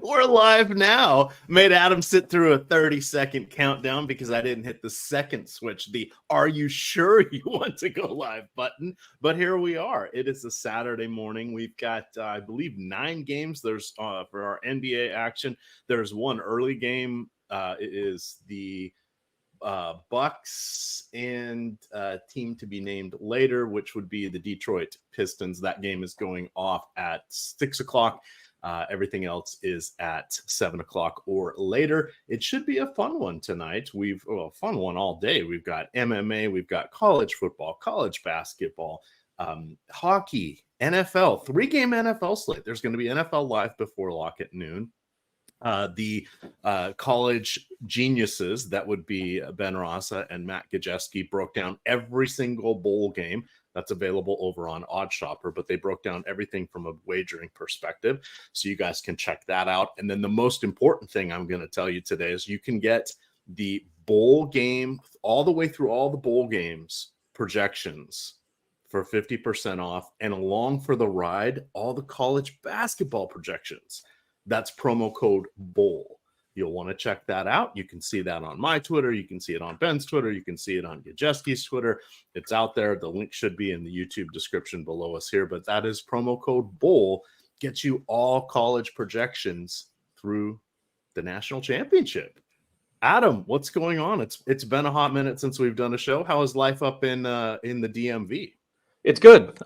We're live now. Made Adam sit through a 30-second countdown because I didn't hit the second switch, the "Are you sure you want to go live" button. But here we are. It is a Saturday morning. We've got, I believe, 9 games. There's for our NBA action. There's one early game. It is the Bucks and team to be named later, which would be the Detroit Pistons. That game is going off at 6 o'clock. Everything else is at 7 o'clock or later. It should be a fun one tonight. Fun one all day. We've got MMA, we've got college football, college basketball, hockey, NFL, 3-game NFL slate. There's going to be NFL Live before lock at noon. The college geniuses, that would be Ben Rasa and Matt Gajewski, broke down every single bowl game. That's available over on OddsShopper, but they broke down everything from a wagering perspective. So you guys can check that out. And then the most important thing I'm going to tell you today is you can get the bowl game all the way through all the bowl games projections for 50% off, and along for the ride, all the college basketball projections. That's promo code BOWL. You'll want to check that out. You can see that on my Twitter. You can see it on Ben's Twitter. You can see it on Gajewski's Twitter. It's out there. The link should be in the YouTube description below us here, but that is promo code BOWL. Gets you all college projections through the national championship. Adam, what's going on? It's been a hot minute since we've done a show. How is life up in the DMV? It's good.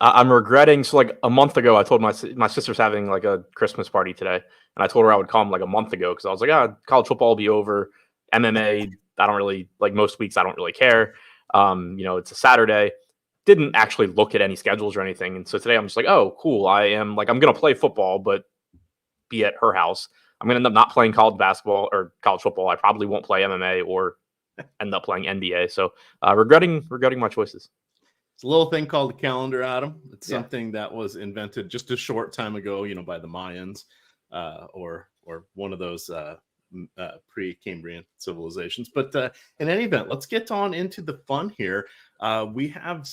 I'm regretting. So like a month ago, I told my sister's having like a Christmas party today, and I told her I would come like a month ago because I was like, college football will be over. MMA, I don't really like most weeks. I don't really care. It's a Saturday. Didn't actually look at any schedules or anything, and so today I'm just like, oh, cool. I'm gonna play football, but be at her house. I'm gonna end up not playing college basketball or college football. I probably won't play MMA or end up playing NBA. So regretting my choices. It's a little thing called the calendar, Adam. It's something that was invented just a short time ago, by the Mayans or one of those pre-Cambrian civilizations. But in any event, let's get on into the fun here. We have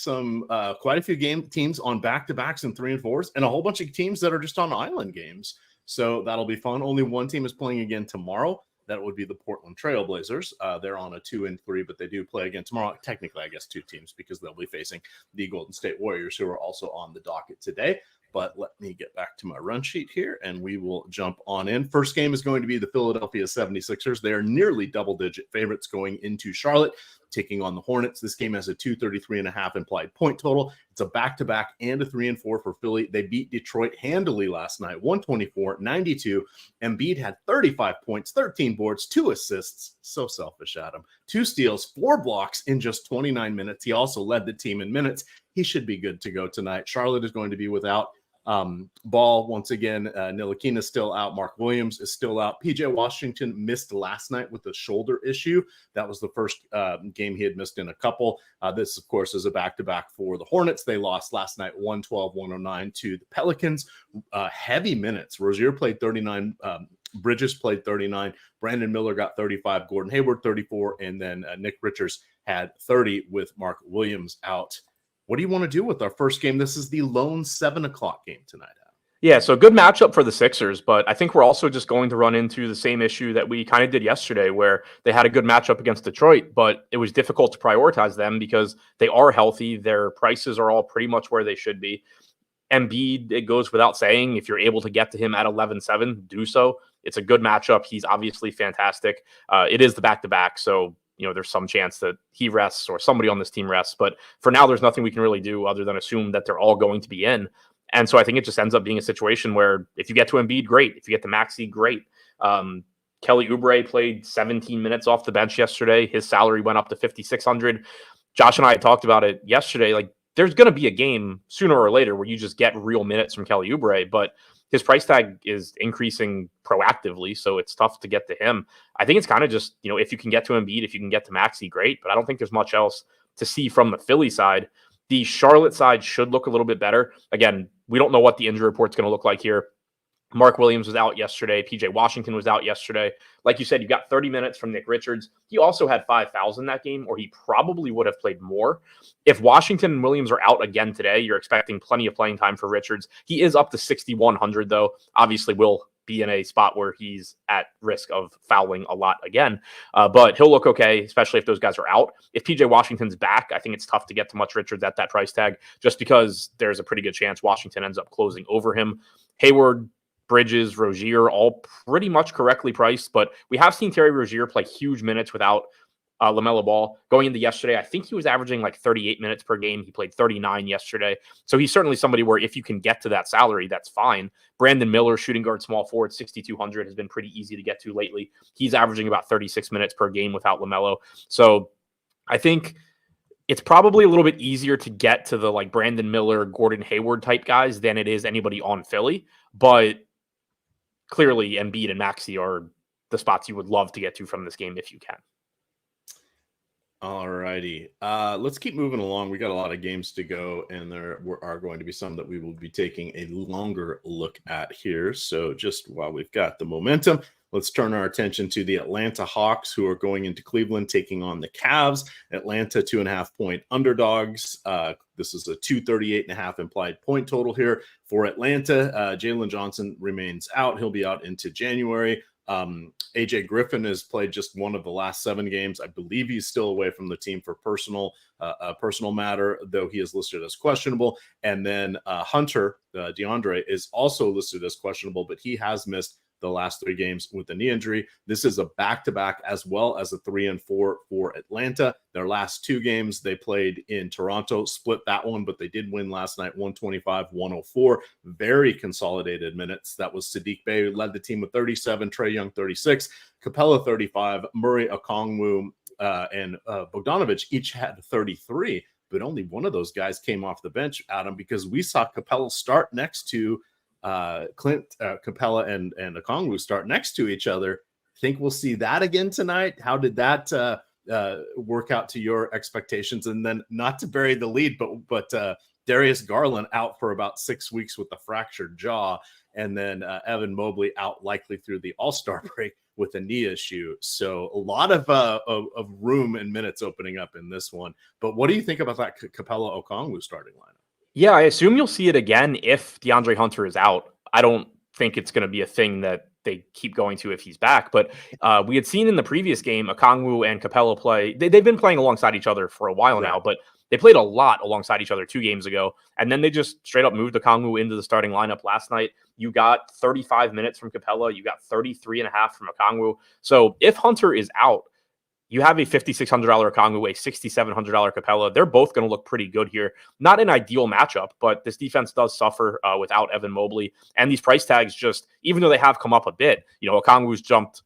quite a few teams on back-to-backs and 3 and 4s, and a whole bunch of teams that are just on island games. So that'll be fun. Only one team is playing again tomorrow. That would be the Portland Trailblazers. They're on a 2 and 3, but they do play again tomorrow. Technically, I guess 2 teams because they'll be facing the Golden State Warriors, who are also on the docket today. But let me get back to my run sheet here, and we will jump on in. First game is going to be the Philadelphia 76ers. They are nearly double-digit favorites going into Charlotte, taking on the Hornets. This game has a 233.5 implied point total. It's a back-to-back and a 3 and 4 for Philly. They beat Detroit handily last night, 124-92. Embiid had 35 points, 13 boards, 2 assists. So selfish, Adam. 2 steals, 4 blocks in just 29 minutes. He also led the team in minutes. He should be good to go tonight. Charlotte is going to be without Ball once again. Ntilikina is still out. Mark Williams is still out. PJ Washington missed last night with a shoulder issue. That was the first game he had missed in a couple. This, of course, is a back-to-back for the Hornets. They lost last night 112-109 to the Pelicans. Heavy minutes. Rozier played 39. Bridges played 39. Brandon Miller got 35. Gordon Hayward 34. And then Nick Richards had 30 with Mark Williams out. What do you want to do with our first game? This is the lone 7 o'clock game tonight, Adam. Yeah, so good matchup for the Sixers, but I think we're also just going to run into the same issue that we kind of did yesterday, where they had a good matchup against Detroit, but it was difficult to prioritize them because they are healthy. Their prices are all pretty much where they should be. Embiid, it goes without saying, if you're able to get to him at 11-7, do so. It's a good matchup. He's obviously fantastic. It is the back-to-back, so there's some chance that he rests or somebody on this team rests. But for now, there's nothing we can really do other than assume that they're all going to be in. And so I think it just ends up being a situation where if you get to Embiid, great. If you get to Maxey, great. Kelly Oubre played 17 minutes off the bench yesterday. His salary went up to $5,600. Josh and I talked about it yesterday. Like, there's going to be a game sooner or later where you just get real minutes from Kelly Oubre, but his price tag is increasing proactively, so it's tough to get to him. I think it's kind of just, if you can get to Embiid, if you can get to Maxey, great, but I don't think there's much else to see from the Philly side. The Charlotte side should look a little bit better. Again, we don't know what the injury report's going to look like here. Mark Williams was out yesterday. PJ Washington was out yesterday. Like you said, you got 30 minutes from Nick Richards. He also had 5 fouls in that game, or he probably would have played more. If Washington and Williams are out again today, you're expecting plenty of playing time for Richards. He is up to 6,100, though. Obviously, will be in a spot where he's at risk of fouling a lot again. But he'll look okay, especially if those guys are out. If PJ Washington's back, I think it's tough to get to Much Richards at that price tag, just because there's a pretty good chance Washington ends up closing over him. Hayward, Bridges, Rozier, all pretty much correctly priced, but we have seen Terry Rozier play huge minutes without LaMelo Ball. Going into yesterday, I think he was averaging like 38 minutes per game. He played 39 yesterday. So he's certainly somebody where if you can get to that salary, that's fine. Brandon Miller, shooting guard, small forward, 6,200 has been pretty easy to get to lately. He's averaging about 36 minutes per game without LaMelo. So I think it's probably a little bit easier to get to the like Brandon Miller, Gordon Hayward type guys than it is anybody on Philly. But clearly Embiid and Maxey are the spots you would love to get to from this game if you can. All righty. Let's keep moving along. We got a lot of games to go, and there are going to be some that we will be taking a longer look at here. So just while we've got the momentum, let's turn our attention to the Atlanta Hawks, who are going into Cleveland, taking on the Cavs. Atlanta, 2.5-point underdogs. This is a 238.5 implied point total here for Atlanta. Jalen Johnson remains out. He'll be out into January. AJ Griffin has played just one of the last 7 games. I believe he's still away from the team for personal matter, though he is listed as questionable. And then Hunter DeAndre is also listed as questionable, but he has missed the last 3 games with a knee injury. This is a back-to-back as well as a 3-4 for Atlanta. Their last 2 games they played in Toronto, split that one, but they did win last night, 125-104. Very consolidated minutes. That was Sadiq Bey, who led the team with 37, Trae Young 36, Capella 35, Murray Okongwu and Bogdanovic each had 33, but only one of those guys came off the bench, Adam, because we saw Capella start next to Capella and Okongwu start next to each other. Think we'll see that again tonight? How did that work out to your expectations? And then, not to bury the lead, but Darius Garland out for about 6 weeks with a fractured jaw, and then Evan Mobley out likely through the All-Star break with a knee issue. So a lot of room and minutes opening up in this one. But what do you think about that Capella Okongwu starting lineup? Yeah, I assume you'll see it again if DeAndre Hunter is out. I don't think it's going to be a thing that they keep going to if he's back. But we had seen in the previous game, Okongwu and Capella play. They've been playing alongside each other for a while now, but they played a lot alongside each other 2 games ago. And then they just straight up moved Okongwu into the starting lineup last night. You got 35 minutes from Capella. You got 33.5 from Okongwu. So if Hunter is out, you have a $5,600 Okongwu, a $6,700 Capella. They're both going to look pretty good here. Not an ideal matchup, but this defense does suffer without Evan Mobley. And these price tags just, even though they have come up a bit, Okongwu's jumped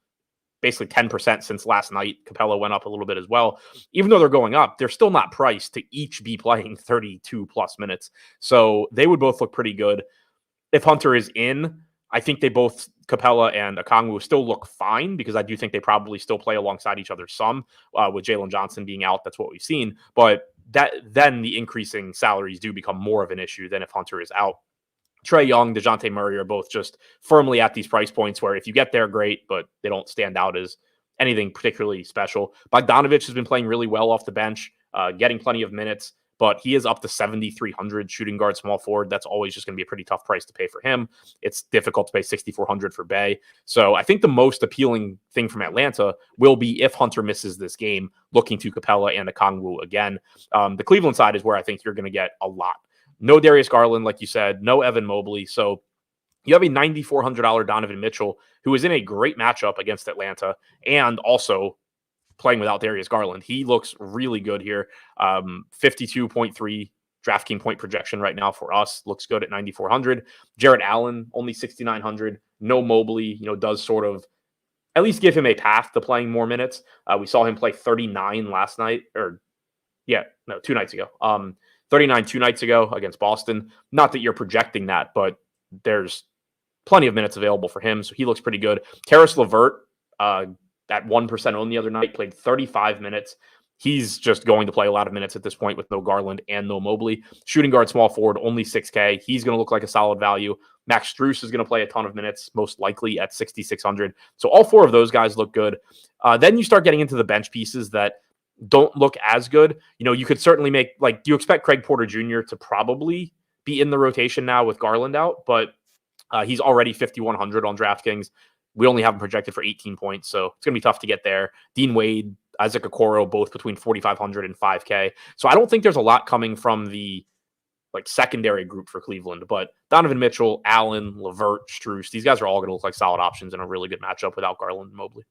basically 10% since last night. Capella went up a little bit as well. Even though they're going up, they're still not priced to each be playing 32 plus minutes. So they would both look pretty good. If Hunter is in, I think they both, Capella and Okongwu, still look fine, because I do think they probably still play alongside each other some, with Jalen Johnson being out. That's what we've seen. But then the increasing salaries do become more of an issue than if Hunter is out. Trae Young, DeJounte Murray are both just firmly at these price points where if you get there, great, but they don't stand out as anything particularly special. Bogdanovic has been playing really well off the bench, getting plenty of minutes, but he is up to 7,300 shooting guard, small forward. That's always just going to be a pretty tough price to pay for him. It's difficult to pay 6,400 for Bey. So I think the most appealing thing from Atlanta will be if Hunter misses this game, looking to Capella and Okongwu again. The Cleveland side is where I think you're going to get a lot. No Darius Garland, like you said, no Evan Mobley. So you have a $9,400 Donovan Mitchell, who is in a great matchup against Atlanta and also playing without Darius Garland. He looks really good here. 52.3 DraftKings point projection right now for us. Looks good at 9,400. Jarrett Allen, only 6,900. No Mobley, does sort of at least give him a path to playing more minutes. We saw him play 39 last night, 2 nights ago. 39 2 nights ago against Boston. Not that you're projecting that, but there's plenty of minutes available for him, so he looks pretty good. Karis LeVert, at 1% owned the other night, played 35 minutes. He's just going to play a lot of minutes at this point with no Garland and no Mobley. Shooting guard, small forward, only 6K. He's going to look like a solid value. Max Strus is going to play a ton of minutes, most likely at 6,600. So all 4 of those guys look good. Then you start getting into the bench pieces that don't look as good. You could certainly make, do you expect Craig Porter Jr. to probably be in the rotation now with Garland out? But He's already 5,100 on DraftKings. We only have him projected for 18 points, so it's going to be tough to get there. Dean Wade, Isaac Okoro, both between 4,500 and 5K. So I don't think there's a lot coming from the secondary group for Cleveland, but Donovan Mitchell, Allen, LeVert, Strus, these guys are all going to look like solid options in a really good matchup without Garland and Mobley.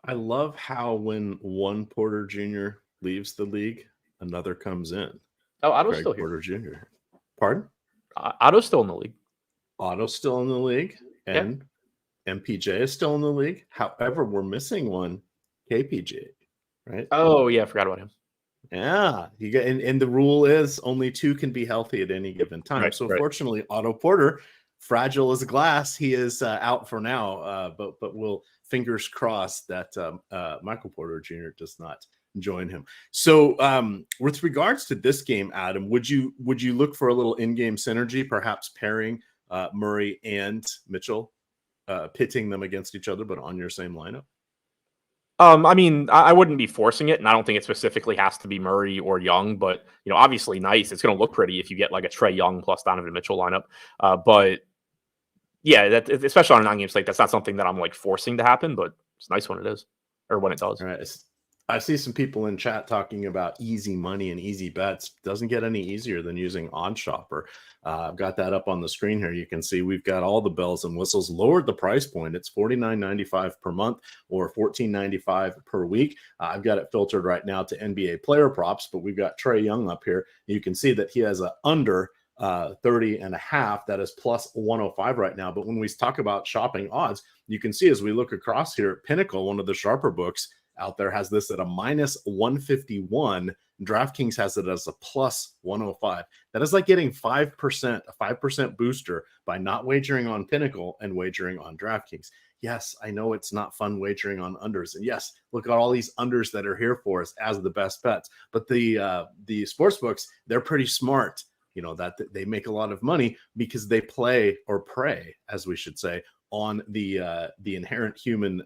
I love how when one Porter Jr. leaves the league, another comes in. Oh, Otto's still here. Porter Jr. Pardon? Otto's still in the league. Otto's still in the league, and MPJ is still in the league. However, we're missing one, KPJ, right? Oh, yeah, I forgot about him. Yeah, you get, and the rule is only two can be healthy at any given time. Right, so right. Fortunately, Otto Porter, fragile as glass, he is out for now. But we'll fingers crossed that Michael Porter Jr. does not join him. So with regards to this game, Adam, would you look for a little in-game synergy, perhaps pairing Murray and Mitchell, pitting them against each other, but on your same lineup? I mean, I wouldn't be forcing it, and I don't think it specifically has to be Murray or Young, but, obviously nice. It's going to look pretty if you get like a Trae Young plus Donovan Mitchell lineup. But yeah, that especially on a 9-game slate, that's not something that I'm like forcing to happen, but it's nice when it is, or when it does. All right. I see some people in chat talking about easy money and easy bets. Doesn't get any easier than using OddsShopper. I've got that up on the screen here. You can see we've got all the bells and whistles. Lowered the price point. It's $49.95 per month or $14.95 per week. I've got it filtered right now to NBA player props, but we've got Trae Young up here. You can see that he has a under 30.5. That is plus 105 right now. But when we talk about shopping odds, you can see as we look across here, Pinnacle, one of the sharper books out there, has this at a minus 151. DraftKings has it as a plus 105. That is like getting 5%, a 5% booster by not wagering on Pinnacle and wagering on DraftKings. Yes, I know it's not fun wagering on unders. And yes, look at all these unders that are here for us as the best bets. But the sports books, they're pretty smart. That they make a lot of money because they play or prey, as we should say, on the inherent human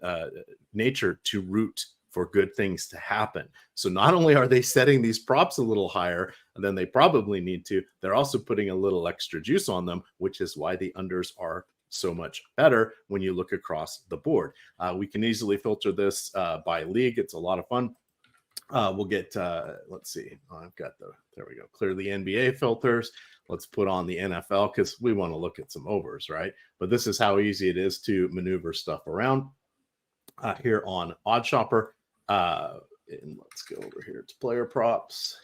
nature to root for good things to happen. So not only are they setting these props a little higher than they probably need to, they're also putting a little extra juice on them, which is why the unders are so much better when you look across the board. We can easily filter this by league. It's a lot of fun. We'll get, let's see. I've got there we go. Clear the NBA filters. Let's put on the NFL because we want to look at some overs, right? But this is how easy it is to maneuver stuff around here on OddsShopper. And let's go over here to player props.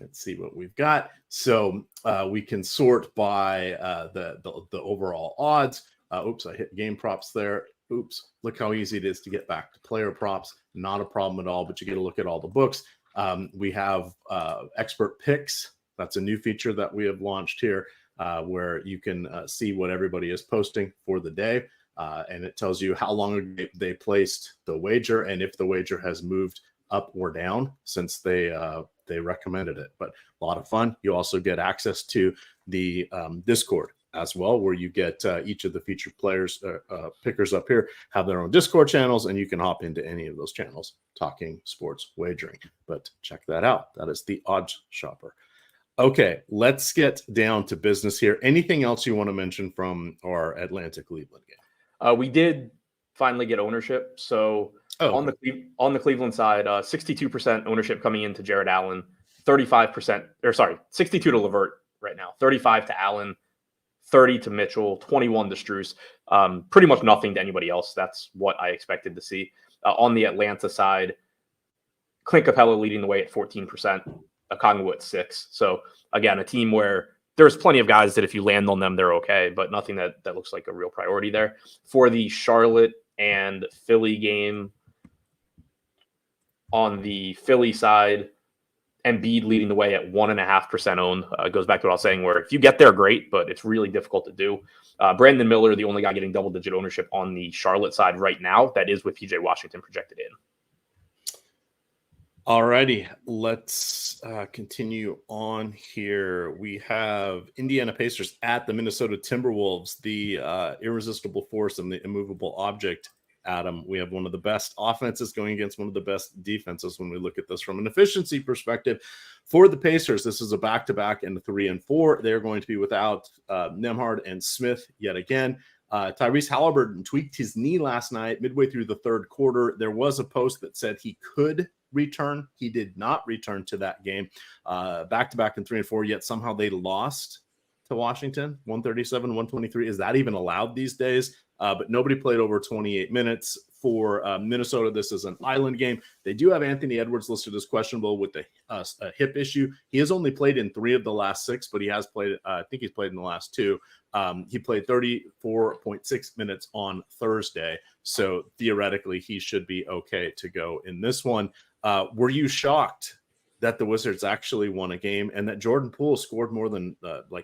Let's see what we've got. So we can sort by the overall odds. Oops, I hit game props there. Oops, look how easy it is to get back to player props. Not a problem at all, but you get to look at all the books. We have expert picks. That's a new feature that we have launched here where you can see what everybody is posting for the day. And it tells you how long they placed the wager and if the wager has moved up or down since they recommended it. But a lot of fun. You also get access to the Discord as well, where you get each of the featured players, pickers up here, have their own Discord channels, and you can hop into any of those channels talking sports wagering. But check that out. That is the OddsShopper. Okay, let's get down to business here. Anything else you want to mention from our Atlanta Cleveland game? We did finally get ownership. So on the Cleveland side, 62% ownership coming into Jared Allen, 62 to LeVert right now, 35 to Allen, 30 to Mitchell, 21 to Strus. Pretty much nothing to anybody else. That's what I expected to see. On the Atlanta side, Clint Capella leading the way at 14%, Okongwu at 6%. So again, a team where there's plenty of guys that if you land on them, they're okay, but nothing that looks like a real priority there. For the Charlotte and Philly game, on the Philly side, Embiid leading the way at 1.5% owned. Goes back to what I was saying, where if you get there, great, but it's really difficult to do. Brandon Miller, the only guy getting double-digit ownership on the Charlotte side right now. That is with PJ Washington projected in. All righty, let's continue on here. We have Indiana Pacers at the Minnesota Timberwolves, the irresistible force and the immovable object Adam. We have one of the best offenses going against one of the best defenses when we look at this from an efficiency perspective. For the Pacers, this is a back-to-back and 3 and 4. They're going to be without Nembhard and Smith yet again. Tyrese Halliburton tweaked his knee last night midway through the third quarter. There was a post that said he could return. He did not return to that game. Back-to-back and 3 and 4, yet somehow they lost to Washington, 137-123. Is that even allowed these days? But nobody played over 28 minutes. For Minnesota, this is an island game. They do have Anthony Edwards listed as questionable with a hip issue. He has only played in 3 of the last 6, but he has played, I think he's played in the last 2. He played 34.6 minutes on Thursday. So theoretically, he should be okay to go in this one. Were you shocked that the Wizards actually won a game and that Jordan Poole scored more than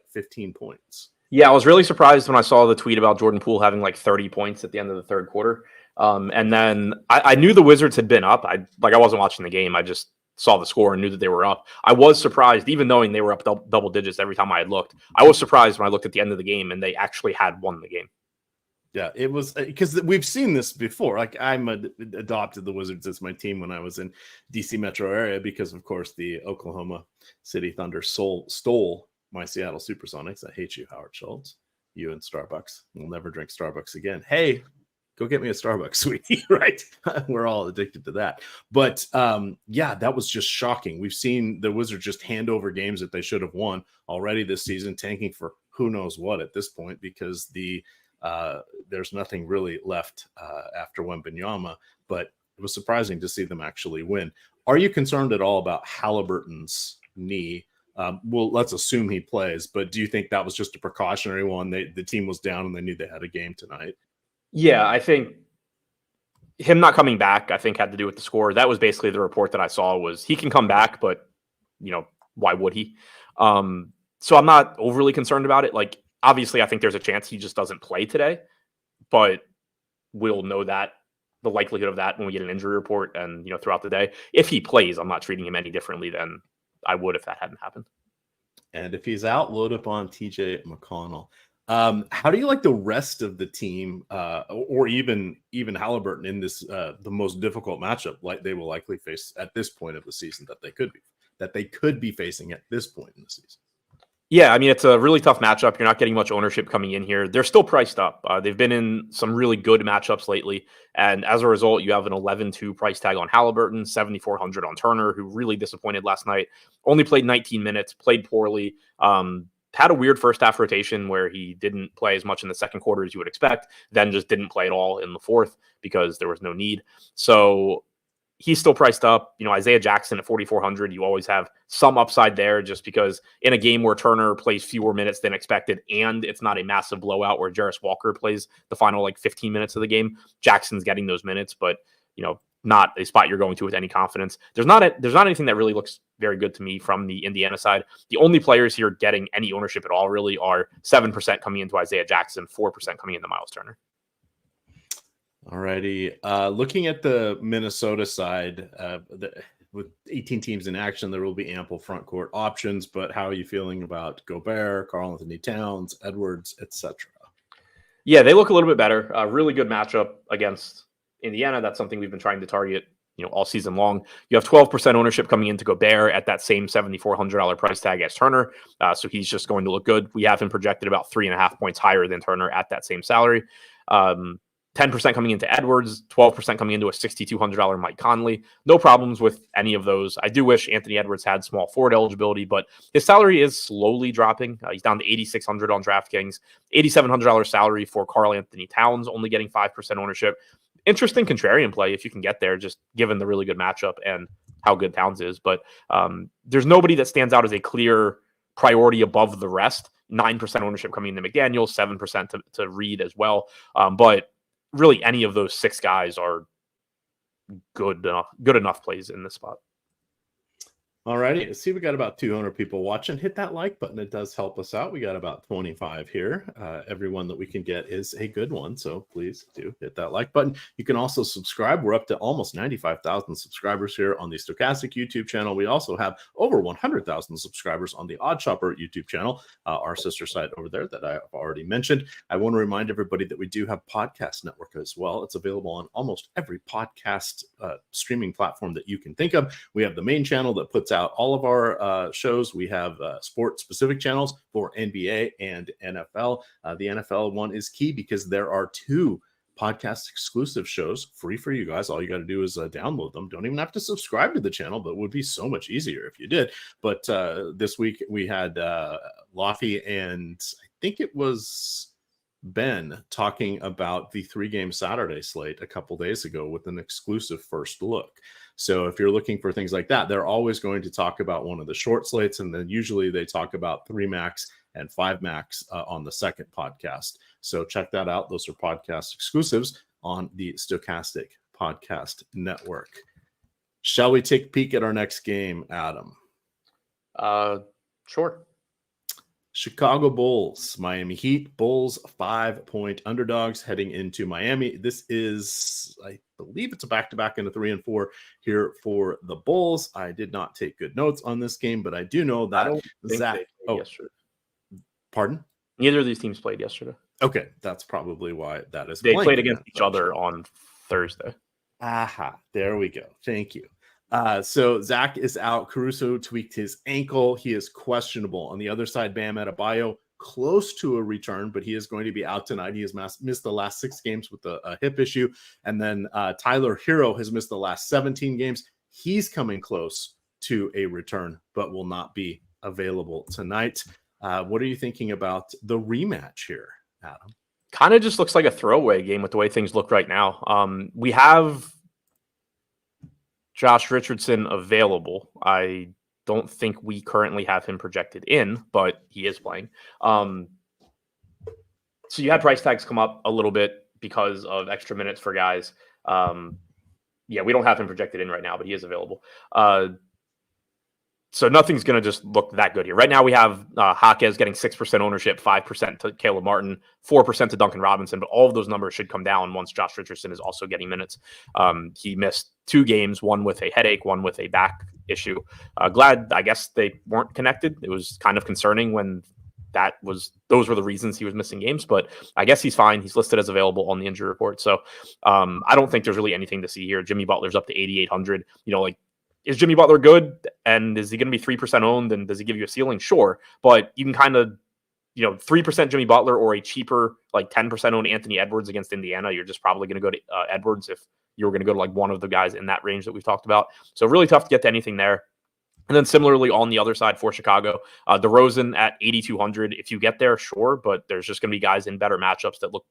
15 points? Yeah, I was really surprised when I saw the tweet about Jordan Poole having 30 points at the end of the third quarter. And then I knew the Wizards had been up. I wasn't watching the game. I just saw the score and knew that they were up. I was surprised, even knowing they were up double digits every time I had looked. I was surprised when I looked at the end of the game and they actually had won the game. Yeah, it was because we've seen this before. I'm adopted the Wizards as my team when I was in DC metro area because, of course, the Oklahoma City Thunder stole my Seattle Supersonics. I hate you, Howard Schultz. You and Starbucks. We'll never drink Starbucks again. Hey, go get me a Starbucks, sweetie, right? We're all addicted to that. But yeah, that was just shocking. We've seen the Wizards just hand over games that they should have won already this season, tanking for who knows what at this point because there's nothing really left after Wembanyama. But it was surprising to see them actually win. Are you concerned at all about Halliburton's knee? Well, let's assume he plays, but do you think that was just a precautionary one? The team was down and they knew they had a game tonight. Yeah, I think him not coming back, I think, had to do with the score. That was basically the report that I saw was he can come back, but, why would he? So I'm not overly concerned about it. Obviously, I think there's a chance he just doesn't play today, but we'll know that, the likelihood of that when we get an injury report and, throughout the day. If he plays, I'm not treating him any differently than I would if that hadn't happened. And if he's out, load up on TJ McConnell. How do you like the rest of the team, or even Halliburton in this the most difficult matchup like they will likely face at this point of the season that they could be facing at this point in the season? Yeah, I mean, it's a really tough matchup. You're not getting much ownership coming in here. They're still priced up. They've been in some really good matchups lately. And as a result, you have an 11-2 price tag on Halliburton, 7,400 on Turner, who really disappointed last night. Only played 19 minutes, played poorly. Had a weird first half rotation where he didn't play as much in the second quarter as you would expect, then just didn't play at all in the fourth because there was no need. So he's still priced up. Isaiah Jackson at 4,400. You always have some upside there just because in a game where Turner plays fewer minutes than expected and it's not a massive blowout where Jarris Walker plays the final 15 minutes of the game, Jackson's getting those minutes, but not a spot you're going to with any confidence. There's not anything that really looks very good to me from the Indiana side. The only players here getting any ownership at all really are 7% coming into Isaiah Jackson, 4% coming into Miles Turner. Alrighty. Looking at the Minnesota side, with 18 teams in action, there will be ample front court options, but how are you feeling about Gobert, Karl-Anthony Towns, Edwards, etc.? Yeah, they look a little bit better. Really good matchup against Indiana. That's something we've been trying to target, all season long. You have 12% ownership coming into Gobert at that same $7,400 price tag as Turner. So he's just going to look good. We have him projected about 3.5 points higher than Turner at that same salary. 10% coming into Edwards, 12% coming into a $6,200 Mike Conley. No problems with any of those. I do wish Anthony Edwards had small forward eligibility, but his salary is slowly dropping. He's down to $8,600 on DraftKings, $8,700 salary for Karl-Anthony Towns, only getting 5% ownership. Interesting contrarian play if you can get there, just given the really good matchup and how good Towns is. But there's nobody that stands out as a clear priority above the rest. 9% ownership coming into McDaniel, 7% to Reed as well. But really any of those 6 guys are good enough plays in this spot. Alrighty, see, we got about 200 people watching. Hit that like button. It does help us out. We got about 25 here. Everyone that we can get is a good one, so please do hit that like button. You can also subscribe. We're up to almost 95,000 subscribers here on the Stochastic YouTube channel. We also have over 100,000 subscribers on the Odd Shopper YouTube channel, our sister site over there that I've already mentioned. I want to remind everybody that we do have Podcast Network as well. It's available on almost every podcast streaming platform that you can think of. We have the main channel that puts out all of our shows. We have sport specific channels for NBA and NFL. The NFL one is key because there are 2 podcast exclusive shows free for you guys. All you got to do is download them. Don't even have to subscribe to the channel, but it would be so much easier if you did. But this week we had Laffy and I think it was Ben talking about the 3-game Saturday slate a couple days ago with an exclusive first look. So if you're looking for things like that, they're always going to talk about one of the short slates, and then usually they talk about 3 max and 5 max on the second podcast. So check that out. Those are podcast exclusives on the Stochastic Podcast Network. Shall we take a peek at our next game, Adam? Sure. Chicago Bulls, Miami Heat. Bulls 5-point underdogs heading into Miami. This is, I believe it's a back-to-back into 3 and 4 here for the Bulls. I did not take good notes on this game, but I do know that Zach. Oh, yesterday. Pardon? Neither of these teams played yesterday. Okay, that's probably why that is. They played against each other on Thursday. Aha, there we go. Thank you. So Zach is out. Caruso tweaked his ankle. He is questionable. On the other side, Bam Adebayo close to a return, but he is going to be out tonight. He has missed the last 6 games with a hip issue. And then Tyler Hero has missed the last 17 games. He's coming close to a return, but will not be available tonight. What are you thinking about the rematch here, Adam? Kind of just looks like a throwaway game with the way things look right now. We have Josh Richardson available. I don't think we currently have him projected in, but he is playing. So you had price tags come up a little bit because of extra minutes for guys. Yeah, we don't have him projected in right now, but he is available. So nothing's going to just look that good here. Right now we have Jaquez getting 6% ownership, 5% to Caleb Martin, 4% to Duncan Robinson, but all of those numbers should come down once Josh Richardson is also getting minutes. He missed 2 games, one with a headache, one with a back issue. Glad, I guess, they weren't connected. It was kind of concerning when those were the reasons he was missing games, but I guess he's fine. He's listed as available on the injury report. So I don't think there's really anything to see here. Jimmy Butler's up to 8,800. Is Jimmy Butler good? And is he going to be 3% owned? And does he give you a ceiling? Sure. But you can kind of, 3% Jimmy Butler or a cheaper, 10% owned Anthony Edwards against Indiana. You're just probably going to go to Edwards if you were going to go to one of the guys in that range that we've talked about. So really tough to get to anything there. And then similarly on the other side for Chicago, DeRozan at 8,200. If you get there, sure. But there's just going to be guys in better matchups that look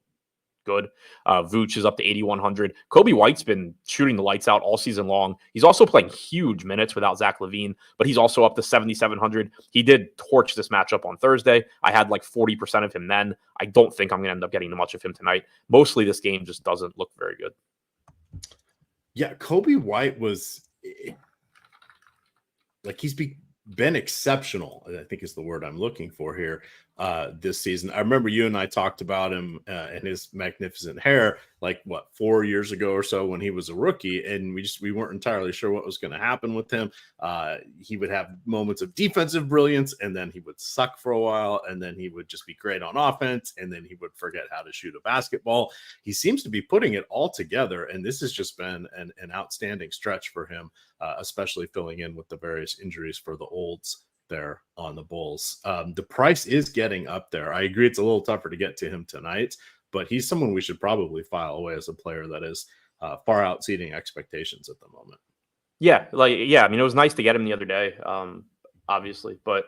good. Vooch is up to 8,100. Kobe White's been shooting the lights out all season long. He's also playing huge minutes without Zach LaVine, but he's also up to 7,700. He did torch this matchup on Thursday. I had 40% of him then. I don't think I'm going to end up getting much of him tonight. Mostly this game just doesn't look very good. Yeah, Kobe White was he's been exceptional, I think is the word I'm looking for here this season. I remember you and I talked about him and his magnificent hair 4 years ago or so when he was a rookie, and we weren't entirely sure what was going to happen with him. He would have moments of defensive brilliance, and then he would suck for a while, and then he would just be great on offense, and then he would forget how to shoot a basketball. He seems to be putting it all together, and this has just been an outstanding stretch for him, especially filling in with the various injuries for the olds there on the Bulls. The price is getting up there. I agree it's a little tougher to get to him tonight, but he's someone we should probably file away as a player that is far exceeding expectations at the moment. Yeah. It was nice to get him the other day, obviously, but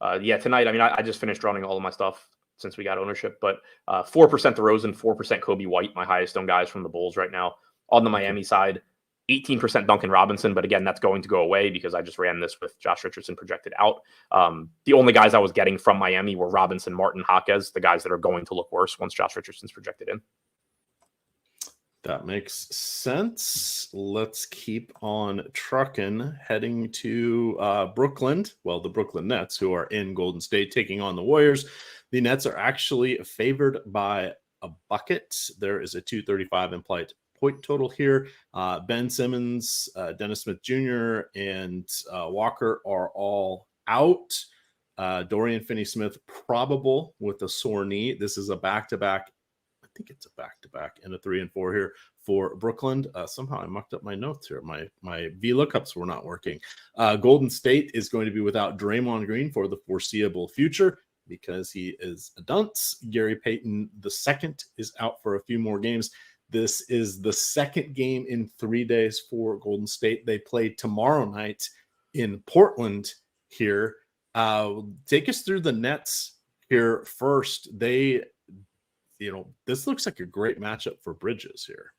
tonight, I just finished running all of my stuff since we got ownership, but 4% DeRozan, 4% Kobe White, my highest owned guys from the Bulls right now. On the Miami side, 18% Duncan Robinson, but again, that's going to go away because I just ran this with Josh Richardson projected out. The only guys I was getting from Miami were Robinson, Martin, Jaquez, the guys that are going to look worse once Josh Richardson's projected in. That makes sense. Let's keep on trucking, heading to Brooklyn. Well, the Brooklyn Nets, who are in Golden State, taking on the Warriors. The Nets are actually favored by a bucket. There is a 235 implied point total here. Ben Simmons, Dennis Smith Jr., and Walker are all out. Dorian Finney-Smith probable with a sore knee. This is a back-to-back. I think it's a back-to-back and a 3 and 4 here for Brooklyn. Somehow I mucked up my notes here. My VLOOKUPs were not working. Golden State is going to be without Draymond Green for the foreseeable future because he is a dunce. Gary Payton II is out for a few more games. This is the second game in 3 days for Golden State. They play tomorrow night in Portland here. Take us through the Nets here first. This looks like a great matchup for Bridges here.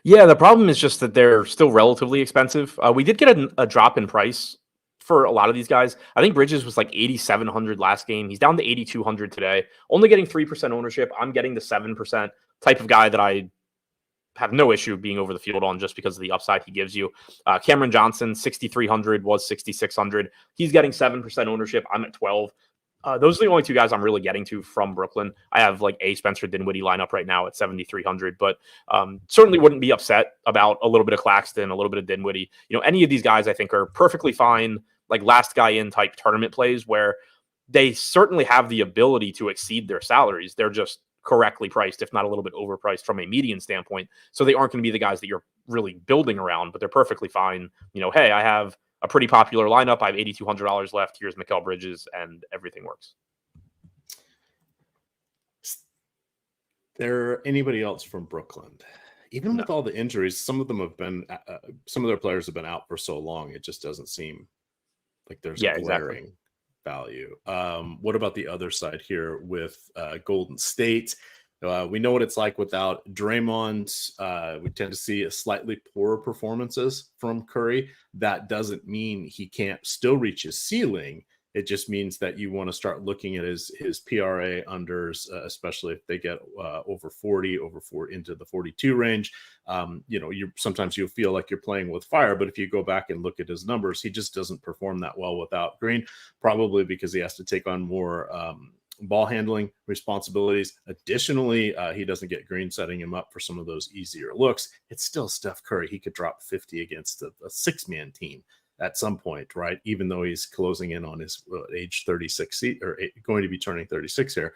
Yeah, the problem is just that they're still relatively expensive. We did get a drop in price for a lot of these guys. I think Bridges was like 8,700 last game. He's down to 8,200 today. Only getting 3% ownership. I'm getting the 7% type of guy that I have no issue being over the field on just because of the upside he gives you. Cameron Johnson, 6,300 was 6,600. He's getting 7% ownership. I'm at 12. Those are the only two guys I'm really getting to from Brooklyn. I have like a Spencer Dinwiddie lineup right now at 7,300, but certainly wouldn't be upset about a little bit of Claxton, a little bit of Dinwiddie. Any of these guys I think are perfectly fine, like last guy in type tournament plays where they certainly have the ability to exceed their salaries. They're just correctly priced, if not a little bit overpriced from a median standpoint. So they aren't going to be the guys that you're really building around, but they're perfectly fine. Hey, I have a pretty popular lineup. I have $8,200 left. Here's Mikal Bridges, and everything works. Is there anybody else from Brooklyn? Even with all the injuries, some of them have been, some of their players have been out for so long, it just doesn't seem like there's a glaring value. What about the other side here with Golden State? We know what it's like without Draymond. We tend to see a slightly poorer performances from Curry. That doesn't mean he can't still reach his ceiling. It just means that you want to start looking at his PRA unders, especially if they get over 40 into the 42 range. Sometimes you'll feel like you're playing with fire, but if you go back and look at his numbers, he just doesn't perform that well without Green, probably because he has to take on more ball handling responsibilities. Additionally, he doesn't get Green setting him up for some of those easier looks. It's still Steph Curry. He could drop 50 against a six-man team at some point, right? Even though he's closing in on his age 36 or going to be turning 36 here.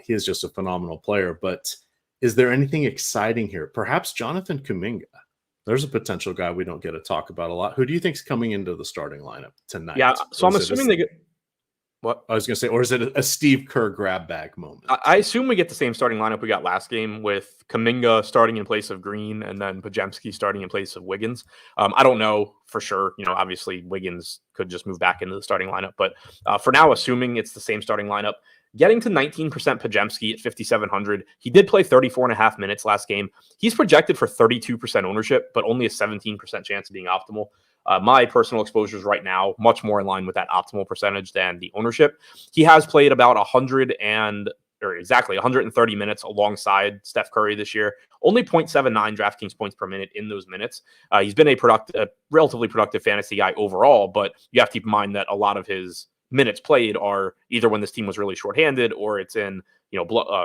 He is just a phenomenal player. But is there anything exciting here? Perhaps Jonathan Kuminga. There's a potential guy we don't get to talk about a lot. Who do you think is coming into the starting lineup tonight? Yeah, so I'm assuming they get... What I was going to say, or is it a Steve Kerr grab bag moment? I assume we get the same starting lineup we got last game with Kuminga starting in place of Green and then Podziemski starting in place of Wiggins. I don't know for sure. Obviously Wiggins could just move back into the starting lineup, but for now, assuming it's the same starting lineup, getting to 19% Podziemski at 5,700. He did play 34.5 minutes last game. He's projected for 32% ownership, but only a 17% chance of being optimal. My personal exposures right now, much more in line with that optimal percentage than the ownership. He has played about 130 minutes alongside Steph Curry this year. Only 0.79 DraftKings points per minute in those minutes. He's been a relatively productive fantasy guy overall, but you have to keep in mind that a lot of his minutes played are either when this team was really shorthanded or it's in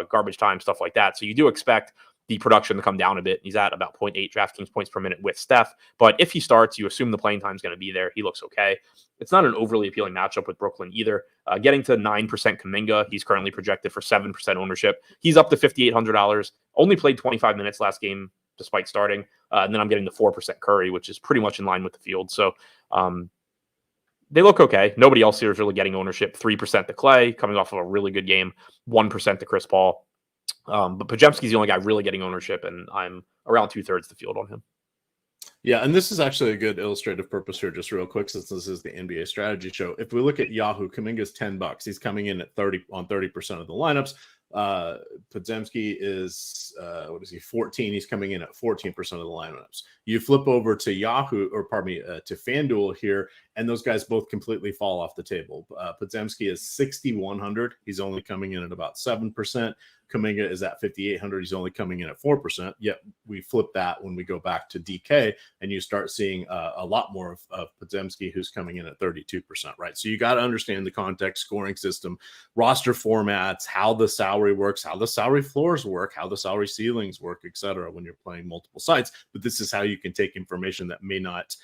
garbage time, stuff like that. So you do expect the production to come down a bit. He's at about 0.8 DraftKings points per minute with Steph. But if he starts, you assume the playing time is going to be there. He looks okay. It's not an overly appealing matchup with Brooklyn either. Getting to 9% Kuminga, he's currently projected for 7% ownership. He's up to $5,800. Only played 25 minutes last game despite starting. And then I'm getting the 4% Curry, which is pretty much in line with the field. So they look okay. Nobody else here is really getting ownership. 3% to Clay, coming off of a really good game. 1% to Chris Paul. But Podziemski's the only guy really getting ownership, and I'm around 2/3 the field on him. Yeah, and this is actually a good illustrative purpose here, just real quick, since this is the NBA strategy show. If we look at Yahoo, Kuminga's $10. He's coming in at 30% of the lineups. Podziemski is 14. He's coming in at 14% of the lineups. You flip over to Yahoo, to FanDuel here, and those guys both completely fall off the table. Podziemski is 6,100. He's only coming in at about 7%. Kuminga is at 5,800. He's only coming in at 4%. Yet we flip that when we go back to DK, and you start seeing a lot more of Podziemski, who's coming in at 32%, right? So you got to understand the context, scoring system, roster formats, how the salary works, how the salary floors work, how the salary ceilings work, etc. when you're playing multiple sites. But this is how you can take information that may not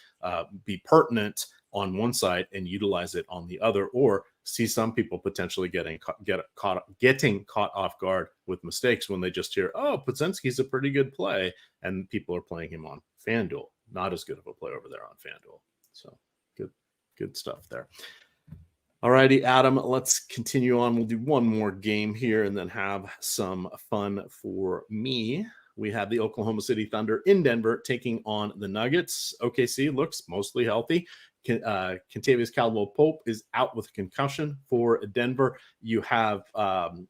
be pertinent on one side and utilize it on the other, or see some people potentially getting caught off guard with mistakes when they just hear, oh, Podziemski's a pretty good play, and people are playing him on FanDuel. Not as good of a play over there on FanDuel. So good stuff there. All righty, Adam, let's continue on. We'll do one more game here and then have some fun for me. We have the Oklahoma City Thunder in Denver taking on the Nuggets. OKC looks mostly healthy. Kentavious Caldwell-Pope is out with a concussion for Denver. You have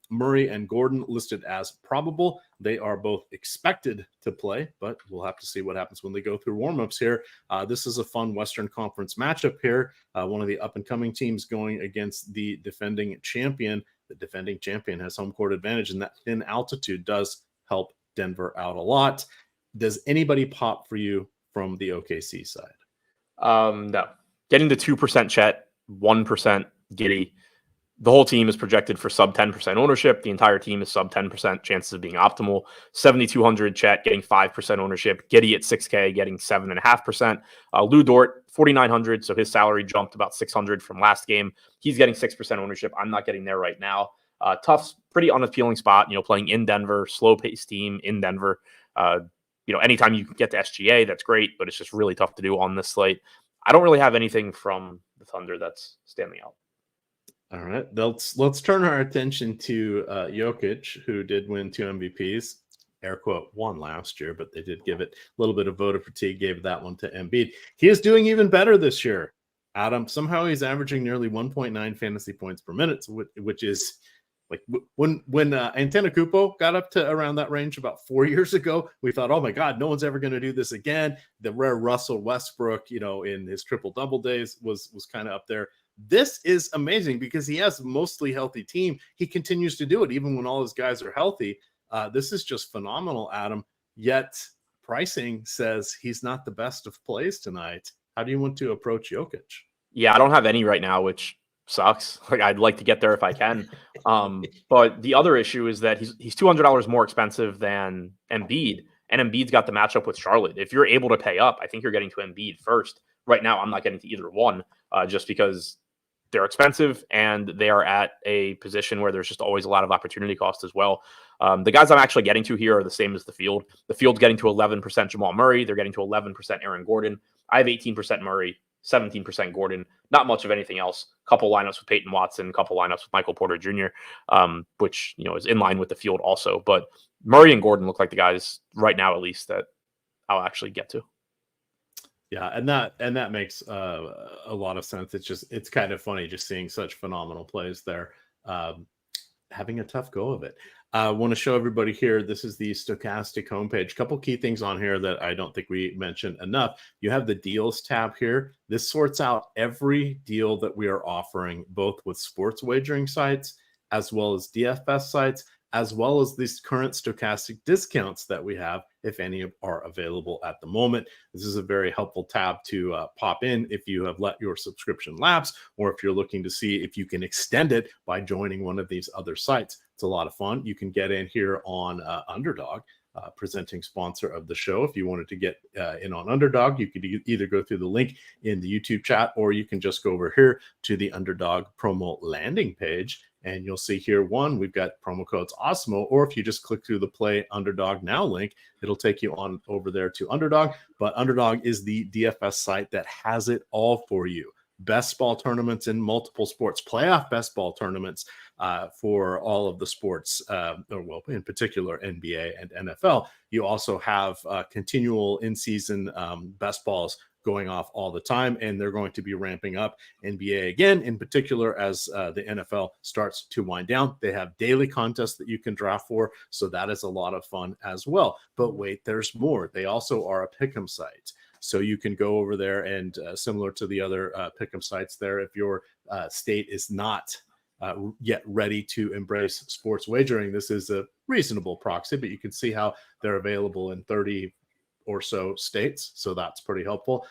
Murray and Gordon listed as probable. They are both expected to play, but we'll have to see what happens when they go through warmups here. This is a fun Western Conference matchup here. One of the up-and-coming teams going against the defending champion. The defending champion has home court advantage, and that thin altitude does help Denver out a lot. Does anybody pop for you from the OKC side? No. Getting to 2% Chet, 1% Giddey. The whole team is projected for sub 10% ownership. The entire team is sub 10% chances of being optimal. 7,200 Chet getting 5% ownership. Giddey at 6K getting 7.5%. Lou Dort 4,900, so his salary jumped about 600 from last game. He's getting 6% ownership. I'm not getting there right now. Tufts, pretty unappealing spot. Playing in Denver, slow-paced team in Denver. Anytime you can get to SGA, that's great, but it's just really tough to do on this slate. I don't really have anything from the Thunder that's standing out. All right, let's turn our attention to Jokic, who did win 2 MVPs. Air quote, won last year, but they did give it a little bit of voter fatigue, gave that one to Embiid. He is doing even better this year, Adam. Somehow he's averaging nearly 1.9 fantasy points per minute, which is like when Antetokounmpo got up to around that range about 4 years ago, we thought, oh my God, no one's ever going to do this again. The rare Russell Westbrook, in his triple-double days was kind of up there. This is amazing because he has a mostly healthy team. He continues to do it even when all his guys are healthy. This is just phenomenal, Adam. Yet pricing says he's not the best of plays tonight. How do you want to approach Jokic? Yeah, I don't have any right now, which sucks. Like, I'd like to get there if I can. But the other issue is that he's $200 more expensive than Embiid, and Embiid's got the matchup with Charlotte. If you're able to pay up, I think you're getting to Embiid first. Right now, I'm not getting to either one, just because they're expensive and they are at a position where there's just always a lot of opportunity cost as well. The guys I'm actually getting to here are the same as the field. The field's getting to 11% Jamal Murray. They're getting to 11% Aaron Gordon. I have 18% Murray, 17% Gordon, not much of anything else. Couple lineups with Peyton Watson, couple lineups with Michael Porter Jr., which is in line with the field also. But Murray and Gordon look like the guys right now, at least, that I'll actually get to. Yeah, and that makes a lot of sense. It's kind of funny just seeing such phenomenal plays there, having a tough go of it. I want to show everybody here. This is the Stochastic homepage. A couple key things on here that I don't think we mentioned enough. You have the deals tab here. This sorts out every deal that we are offering, both with sports wagering sites as well as DFS sites, as well as these current Stochastic discounts that we have, if any are available at the moment. This is a very helpful tab to pop in if you have let your subscription lapse, or if you're looking to see if you can extend it by joining one of these other sites. It's a lot of fun. You can get in here on Underdog, presenting sponsor of the show. If you wanted to get in on Underdog, you could either go through the link in the YouTube chat, or you can just go over here to the Underdog promo landing page. And you'll see here, we've got promo codes Osmo, or if you just click through the Play Underdog Now link, it'll take you on over there to Underdog. But Underdog is the DFS site that has it all for you. Best ball tournaments in multiple sports, playoff best ball tournaments for all of the sports, in particular NBA and NFL. You also have continual in-season best balls going off all the time, and they're going to be ramping up NBA again, in particular as the NFL starts to wind down. They have daily contests that you can draft for, so that is a lot of fun as well. But wait, there's more. They also are a pick'em site. So you can go over there and similar to the other pick'em sites there, if your state is not yet ready to embrace sports wagering, this is a reasonable proxy, but you can see how they're available in 30 or so states. So that's pretty helpful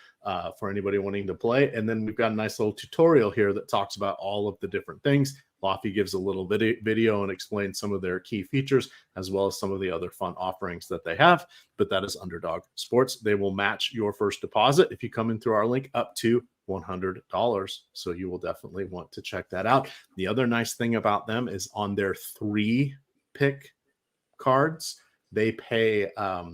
for anybody wanting to play. And then we've got a nice little tutorial here that talks about all of the different things. Lofty gives a little video and explains some of their key features, as well as some of the other fun offerings that they have. But that is Underdog Sports. They will match your first deposit if you come in through our link up to $100. So you will definitely want to check that out. The other nice thing about them is on their 3-pick cards, they pay out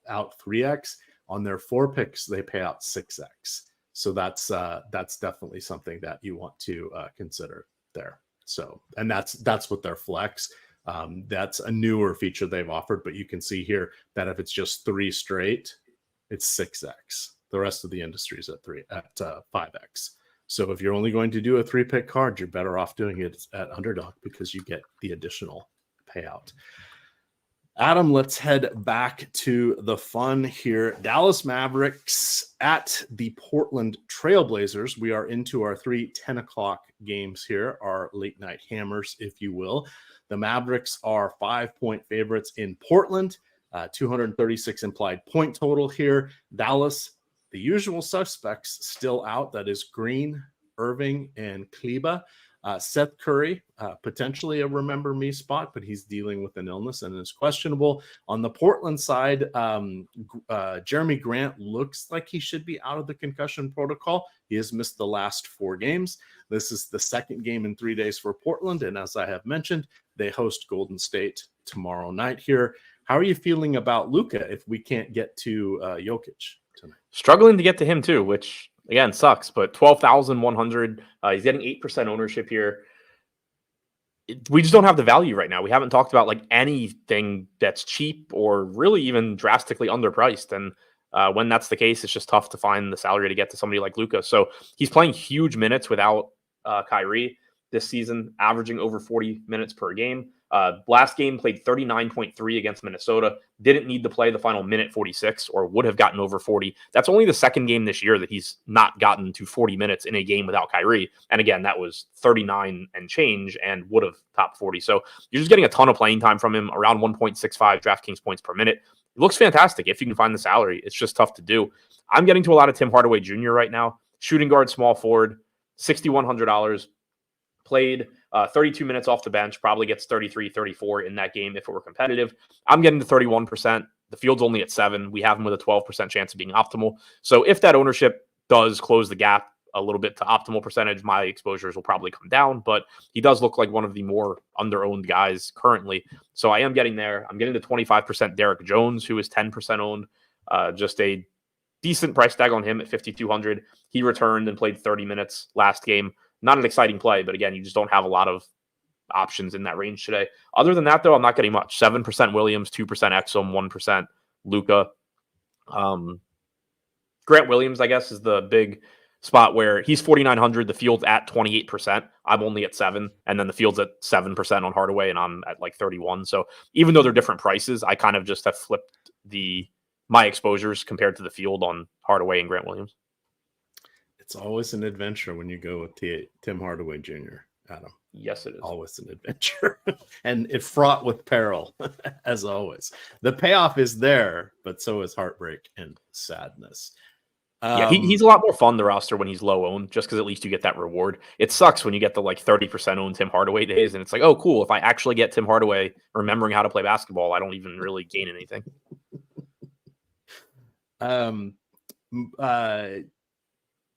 3x. On their 4 picks, they pay out 6x. So that's definitely something that you want to consider there. So, and that's with their flex. That's a newer feature they've offered, but you can see here that if it's just 3 straight, it's 6x. The rest of the industry is at 5x. So if you're only going to do a 3-pick card, you're better off doing it at Underdog because you get the additional payout. Adam, let's head back to the fun here. Dallas Mavericks at the Portland Trailblazers. We are into our 3 10 o'clock games here, our late night hammers, if you will. The Mavericks are 5-point favorites in Portland, 236 implied point total here. Dallas, the usual suspects still out. That is Green, Irving, and Kleba. Seth Curry, potentially a remember me spot, but he's dealing with an illness and is questionable. On the Portland side, Jeremy Grant looks like he should be out of the concussion protocol. He has missed the last 4 games. This is the second game in 3 days for Portland. And as I have mentioned, they host Golden State tomorrow night here. How are you feeling about Luka if we can't get to Jokic tonight? Struggling to get to him too, which again sucks, but 12,100. He's getting 8% ownership here. We just don't have the value right now. We haven't talked about like anything that's cheap or really even drastically underpriced. And when that's the case, it's just tough to find the salary to get to somebody like Luka. So he's playing huge minutes without Kyrie this season, averaging over 40 minutes per game. Last game played 39.3 against Minnesota. Didn't need to play the final minute 46 or would have gotten over 40. That's only the second game this year that he's not gotten to 40 minutes in a game without Kyrie. And again, that was 39 and change and would have topped 40. So you're just getting a ton of playing time from him, around 1.65 DraftKings points per minute. It looks fantastic if you can find the salary. It's just tough to do. I'm getting to a lot of Tim Hardaway Jr. right now. Shooting guard, small forward, $6,100. Played 32 minutes off the bench, probably gets 33, 34 in that game if it were competitive. I'm getting to 31%. The field's only at 7. We have him with a 12% chance of being optimal. So if that ownership does close the gap a little bit to optimal percentage, my exposures will probably come down, but he does look like one of the more under-owned guys currently. So I am getting there. I'm getting to 25% Derek Jones, who is 10% owned. Just a decent price tag on him at 5,200. He returned and played 30 minutes last game. Not an exciting play, but again, you just don't have a lot of options in that range today. Other than that, though, I'm not getting much. 7% Williams, 2% Exum, 1% Luka. Grant Williams, I guess, is the big spot where he's 4,900. The field's at 28%. I'm only at 7. And then the field's at 7% on Hardaway, and I'm at like 31. So even though they're different prices, I kind of just have flipped my exposures compared to the field on Hardaway and Grant Williams. It's always an adventure when you go with Tim Hardaway Jr., Adam. Yes, it is. Always an adventure. And it's fraught with peril, as always. The payoff is there, but so is heartbreak and sadness. Yeah, he's a lot more fun, the roster, when he's low owned, just because at least you get that reward. It sucks when you get the like 30% owned Tim Hardaway days, and it's like, oh, cool. If I actually get Tim Hardaway remembering how to play basketball, I don't even really gain anything.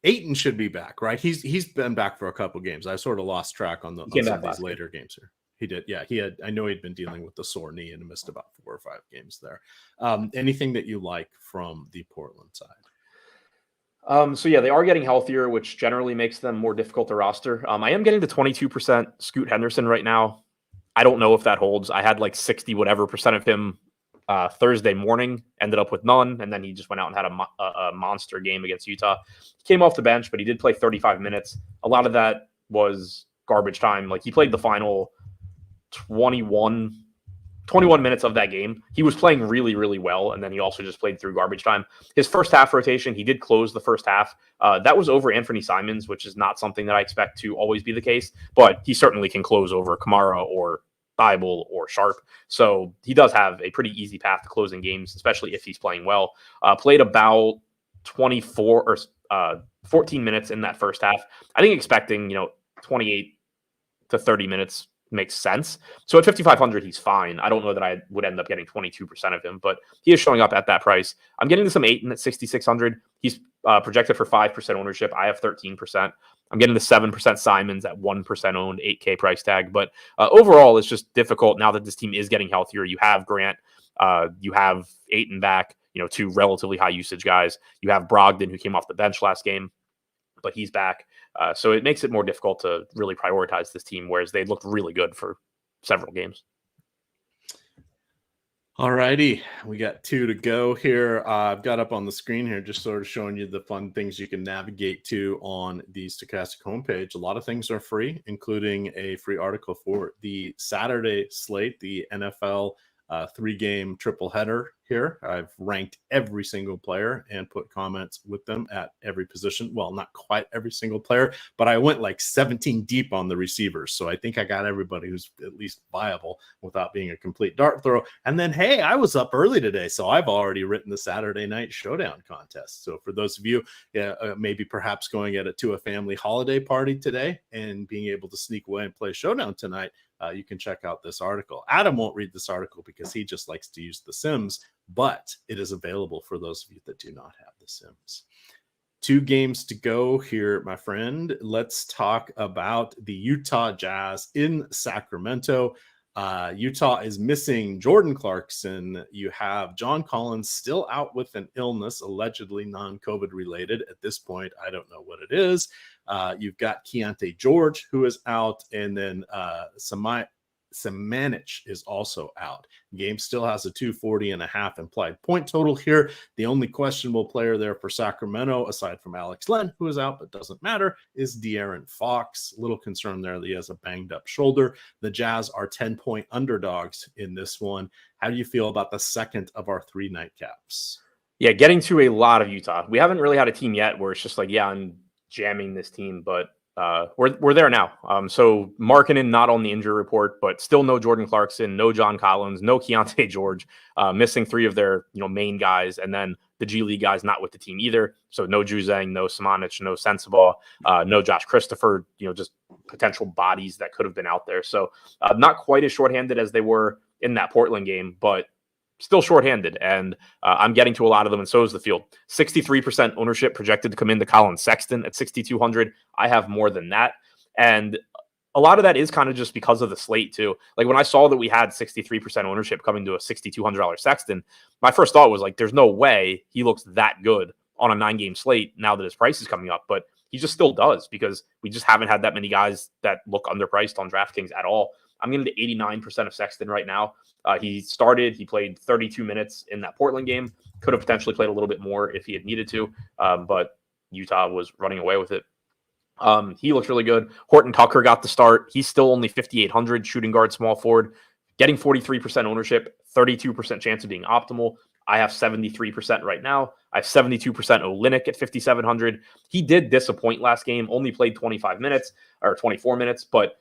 Ayton should be back, right? He's been back for a couple games. I sort of lost track on some of these later games here. He did, yeah. I know he'd been dealing with the sore knee and missed about 4 or 5 games there. Anything that you like from the Portland side? So yeah, they are getting healthier, which generally makes them more difficult to roster. I am getting to 22% Scoot Henderson right now. I don't know if that holds. I had like 60 whatever percent of him Thursday morning, ended up with none, and then he just went out and had a monster game against Utah. He came off the bench, but he did play 35 minutes. A lot of that was garbage time. Like he played the final 21 21 minutes of that game. He was playing really, really well, and then he also just played through garbage time. His first half rotation, he did close the first half. That was over Anthony Simons, which is not something that I expect to always be the case, but he certainly can close over Kamara or Bible or Sharp. So he does have a pretty easy path to closing games, especially if he's playing well. Played about 24 or 14 minutes in that first half. I think expecting, 28 to 30 minutes makes sense. So at 5,500, he's fine. I don't know that I would end up getting 22% of him, but he is showing up at that price. I'm getting to some 8 at 6,600. He's projected for 5% ownership. I have 13%. I'm getting the 7% Simons at 1% owned, 8K price tag. But overall, it's just difficult now that this team is getting healthier. You have Grant, you have Ayton back, two relatively high usage guys. You have Brogdon, who came off the bench last game, but he's back. So it makes it more difficult to really prioritize this team, whereas they looked really good for several games. All righty. We got 2 to go here. I've got up on the screen here, just sort of showing you the fun things you can navigate to on the Stochastic homepage. A lot of things are free, including a free article for the Saturday slate, the NFL 3-game triple header here. I've ranked every single player and put comments with them at every position. Well, not quite every single player, but I went like 17 deep on the receivers. So I think I got everybody who's at least viable without being a complete dart throw. And then, hey, I was up early today, so I've already written the Saturday night showdown contest. So for those of you maybe perhaps going to a family holiday party today and being able to sneak away and play showdown tonight, you can check out this article. Adam won't read this article because he just likes to use the Sims, but it is available for those of you that do not have the Sims. 2 games to go here, my friend. Let's talk about the Utah Jazz in Sacramento. Utah is missing Jordan Clarkson. You have John Collins still out with an illness, allegedly non-COVID related. At this point, I don't know what it is. You've got Keontae George, who is out, and then Samanich is also out. Game still has a 240.5 implied point total here. The only questionable player there for Sacramento, aside from Alex Len, who is out but doesn't matter, is De'Aaron Fox. Little concern there that he has a banged up shoulder. The Jazz are 10-point underdogs in this one. How do you feel about the second of our 3 nightcaps? Yeah, getting to a lot of Utah. We haven't really had a team yet where it's just like, yeah, I'm jamming this team, but we're there now. So Markkanen not on the injury report, but still no Jordan Clarkson, no John Collins, no Keontae George, missing 3 of their main guys, and then the G League guys not with the team either. So no Juzang, no Samanich, no Sensabaugh, no Josh Christopher. Just potential bodies that could have been out there. So not quite as shorthanded as they were in that Portland game, but still shorthanded, and I'm getting to a lot of them, and so is the field. 63% ownership projected to come into Colin Sexton at 6,200. I have more than that, and a lot of that is kind of just because of the slate too. Like when I saw that we had 63% ownership coming to a $6,200 Sexton, my first thought was like, there's no way he looks that good on a 9-game slate now that his price is coming up, but he just still does because we just haven't had that many guys that look underpriced on DraftKings at all. I'm getting to 89% of Sexton right now. He played 32 minutes in that Portland game. Could have potentially played a little bit more if he had needed to, but Utah was running away with it. He looks really good. Horton Tucker got the start. He's still only 5,800 shooting guard, small forward, getting 43% ownership, 32% chance of being optimal. I have 73% right now. I have 72% Olynyk at 5,700. He did disappoint last game, only played 24 minutes, but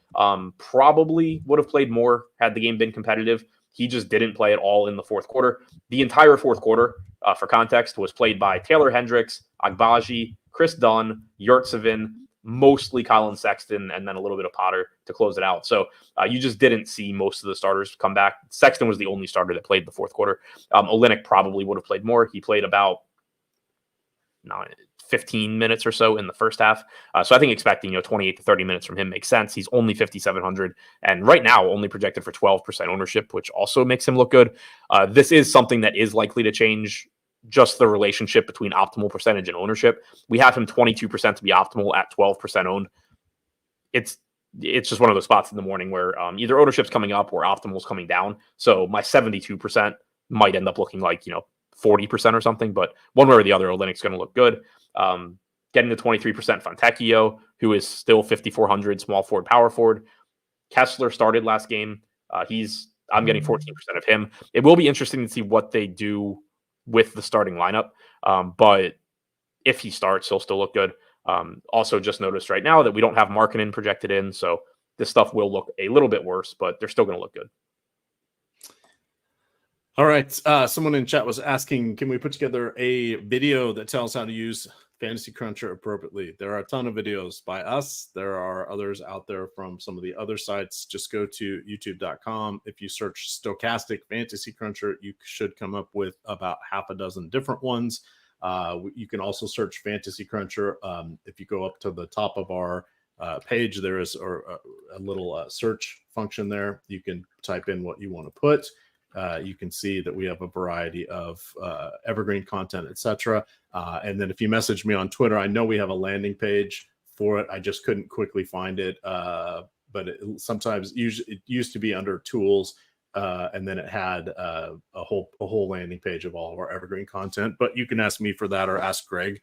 probably would have played more had the game been competitive. He just didn't play at all in the fourth quarter. The entire fourth quarter, for context, was played by Taylor Hendricks, Agbaji, Chris Dunn, Yurtseven, mostly Colin Sexton, and then a little bit of Potter to close it out. So you just didn't see most of the starters come back. Sexton was the only starter that played the fourth quarter. Olynyk probably would have played more. He played about 15 minutes or so in the first half. So I think expecting 28 to 30 minutes from him makes sense. He's only 5,700 and right now only projected for 12% ownership, which also makes him look good. This is something that is likely to change, just the relationship between optimal percentage and ownership. We have him 22% to be optimal at 12% owned. It's just one of those spots in the morning where either ownership's coming up or optimal's coming down. So my 72% might end up looking like 40% or something, but one way or the other, Olynyk's going to look good. Getting to 23% Fontecchio, who is still 5,400 small forward, power forward. Kessler started last game. He's I'm getting 14% of him. It will be interesting to see what they do with the starting lineup. But if he starts, he'll still look good. Also, just noticed right now that we don't have Markkanen projected in, so this stuff will look a little bit worse, but they're still going to look good. All right. Someone in chat was asking, can we put together a video that tells how to use Fantasy Cruncher appropriately? There are a ton of videos by us. There are others out there from some of the other sites. Just go to youtube.com. If you search Stochastic Fantasy Cruncher, you should come up with about half a dozen different ones. You can also search Fantasy Cruncher. If you go up to the top of our page, there is a little search function there. You can type in what you want to put. You can see that we have a variety of evergreen content, etc. And then if you message me on Twitter, I know we have a landing page for it. I just couldn't quickly find it. But it used to be under tools, and then it had a whole landing page of all of our evergreen content. But you can ask me for that or ask Greg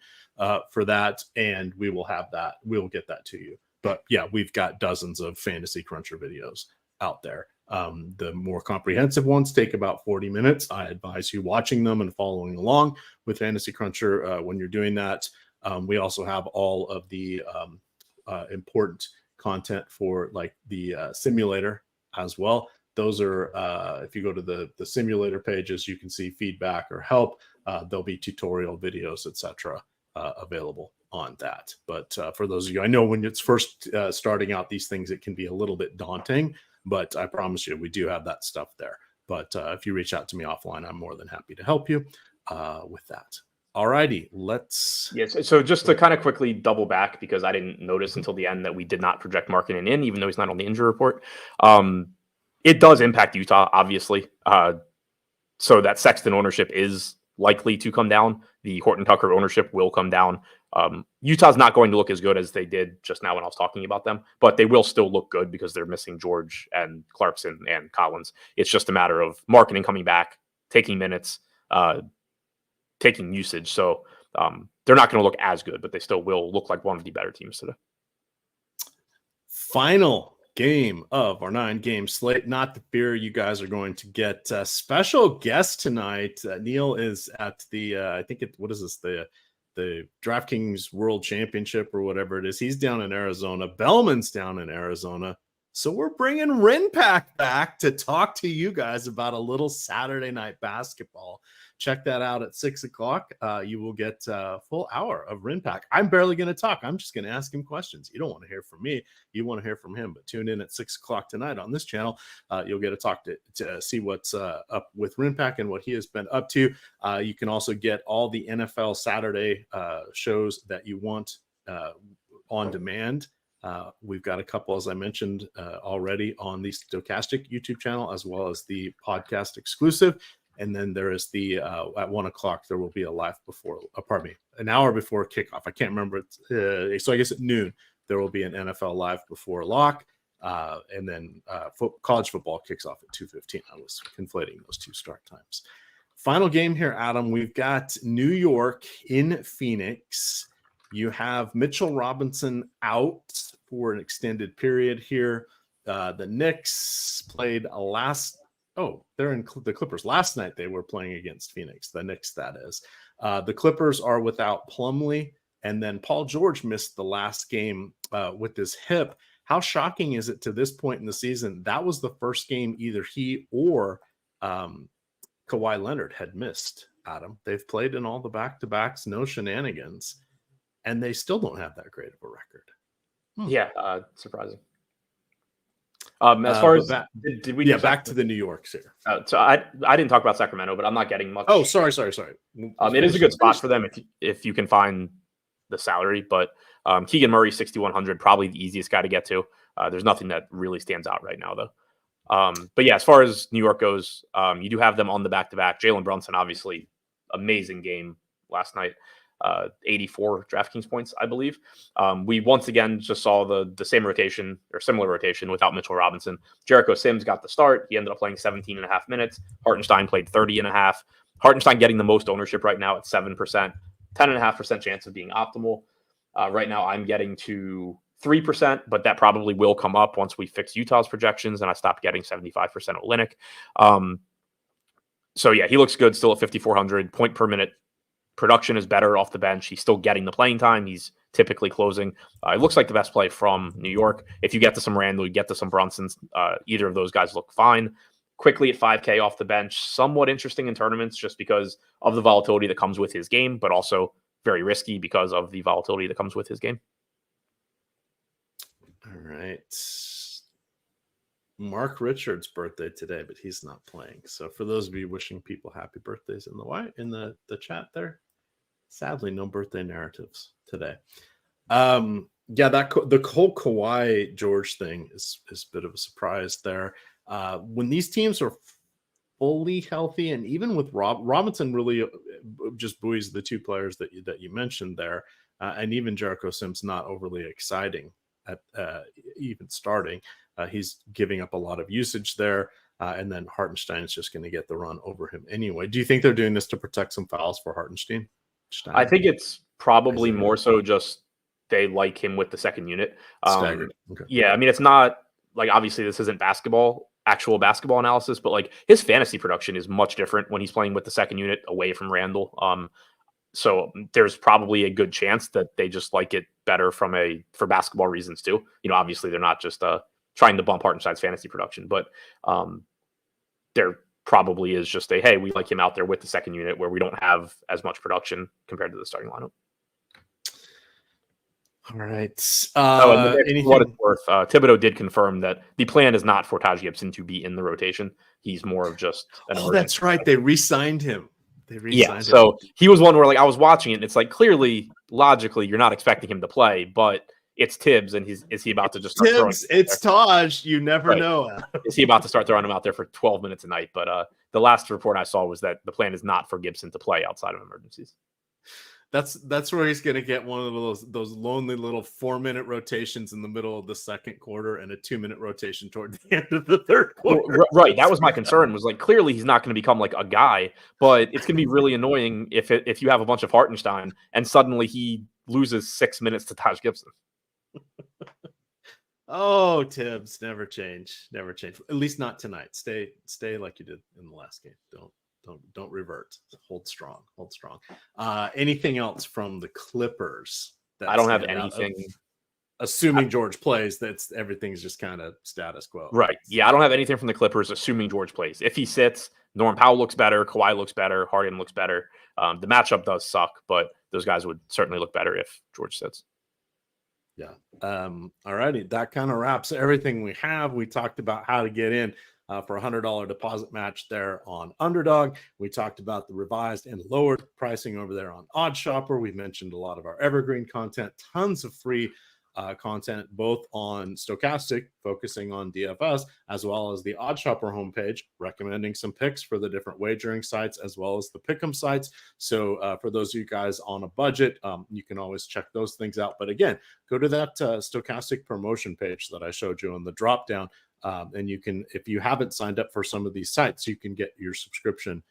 for that, and we will have that. We'll get that to you. But yeah, we've got dozens of Fantasy Cruncher videos out there. The more comprehensive ones take about 40 minutes. I advise you watching them and following along with Fantasy Cruncher when you're doing that. We also have all of the important content for like the simulator as well. Those are, if you go to the simulator pages, you can see feedback or help. There'll be tutorial videos, etc. Available on that. But for those of you, I know when it's first starting out these things, it can be a little bit daunting. But I promise you, we do have that stuff there. But if you reach out to me offline, I'm more than happy to help you with that. All righty, let's. Yes. So just to kind of quickly double back, because I didn't notice until the end that we did not project Markkanen in, even though he's not on the injury report. It does impact Utah, obviously. So that Sexton ownership is likely to come down. The Horton Tucker ownership will come down. Utah's not going to look as good as they did just now when I was talking about them, but they will still look good because they're missing George and Clarkson and Collins. It's just a matter of Markkanen coming back, taking minutes, taking usage. So they're not going to look as good, but they still will look like one of the better teams today. Final game of our 9-game slate. Not the fear you guys are going to get a special guest tonight. Neil is at the what is this, the DraftKings World Championship or whatever it is. He's down in Arizona. Bellman's down in Arizona. So we're bringing RenPack back to talk to you guys about a little Saturday night basketball. Check that out at 6 o'clock. You will get a full hour of RenPack. I'm barely going to talk. I'm just going to ask him questions. You don't want to hear from me. You want to hear from him. But tune in at 6 o'clock tonight on this channel. You'll get to talk to see what's up with RenPack and what he has been up to. You can also get all the NFL Saturday shows that you want on demand. We've got a couple, as I mentioned already, on the Stochastic YouTube channel, as well as the podcast exclusive. And then there is the at 1 o'clock, there will be a live before, an hour before kickoff. I can't remember. So I guess at noon, there will be an NFL live before lock. And then college football kicks off at 2:15. I was conflating those two start times. Final game here, Adam. We've got New York in Phoenix. You have Mitchell Robinson out for an extended period here. The Knicks played they're in the Clippers. Last night they were playing against Phoenix. The Knicks, that is. The Clippers are without Plumlee, and then Paul George missed the last game with his hip. How shocking is it to this point in the season? That was the first game either he or Kawhi Leonard had missed, Adam. They've played in all the back-to-backs, no shenanigans. And they still don't have that great of a record. Yeah, surprising. As far as did we? Yeah, back to the New Yorks here. So I didn't talk about Sacramento, but I'm not getting much. Oh, sorry. It is a good spot for them if you can find the salary. But Keegan Murray, 6,100, probably the easiest guy to get to. There's nothing that really stands out right now, though. But yeah, as far as New York goes, you do have them on the back-to-back. Jalen Brunson, obviously, amazing game last night. 84 DraftKings points, I believe. We once again just saw the same rotation or similar rotation without Mitchell Robinson. Jericho Sims got the start. He ended up playing 17 and a half minutes. Hartenstein played 30 and a half. Hartenstein getting the most ownership right now at 7%, 10.5% chance of being optimal. Right now I'm getting to 3%, but that probably will come up once we fix Utah's projections and I stop getting 75% Olynyk. So yeah, he looks good still at 5,400 point per minute. Production is better off the bench. He's still getting the playing time. He's typically closing. It looks like the best play from New York. If you get to some Randall, you get to some Brunsons. Either of those guys look fine. Quickly at 5K off the bench, somewhat interesting in tournaments just because of the volatility that comes with his game, but also very risky because of the volatility that comes with his game. All right. Mark Richards' birthday today, but he's not playing. So for those of you wishing people happy birthdays in the chat there, sadly no birthday narratives today. Yeah, the whole Kawhi George thing is a bit of a surprise there. When these teams are fully healthy, and even with Robinson really just buoys the two players that you mentioned there, and even Jericho Sims not overly exciting at even starting. He's giving up a lot of usage there, and then Hartenstein is just going to get the run over him anyway. Do you think they're doing this to protect some fouls for Hartenstein? I think it's probably more so just they like him with the second unit. Staggered. Okay. Yeah, I mean, it's not like obviously this isn't actual basketball analysis, but like his fantasy production is much different when he's playing with the second unit away from Randall. So there's probably a good chance that they just like it better for basketball reasons too. Obviously they're not just trying to bump Hartenstein's fantasy production, but there probably is just hey, we like him out there with the second unit where we don't have as much production compared to the starting lineup. All right. What it's worth, Thibodeau did confirm that the plan is not for Taj Gibson to be in the rotation. He's more of just that's right. They re-signed him. So he was one where I was watching it and it's clearly, logically, you're not expecting him to play, but it's Tibbs and is he about to just start Tibbs, it's Taj. You never know. Is he about to start throwing him out there for 12 minutes a night? But the last report I saw was that the plan is not for Gibson to play outside of emergencies. That's where he's going to get one of those lonely little 4-minute rotations in the middle of the second quarter and a 2-minute rotation toward the end of the third quarter. Well, right. That was my concern was clearly he's not going to become a guy, but it's going to be really annoying if you have a bunch of Hartenstein and suddenly he loses 6 minutes to Taj Gibson. Oh, Tibbs, never change. At least not tonight. Stay like you did in the last game. Don't revert. Hold strong. Anything else from the Clippers? I don't have anything. Assuming George plays, everything's just kind of status quo. Right. Yeah, I don't have anything from the Clippers assuming George plays. If he sits, Norm Powell looks better, Kawhi looks better, Harden looks better. The matchup does suck, but those guys would certainly look better if George sits. Yeah. All righty. That kind of wraps everything we have. We talked about how to get in for a $100 deposit match there on Underdog. We talked about the revised and lowered pricing over there on OddsShopper. We mentioned a lot of our evergreen content, tons of free content, both on Stochastic, focusing on DFS, as well as the OddsShopper homepage, recommending some picks for the different wagering sites, as well as the pick'em sites. So for those of you guys on a budget, you can always check those things out. But again, go to that Stochastic promotion page that I showed you on the drop down. And you can, if you haven't signed up for some of these sites, you can get your subscription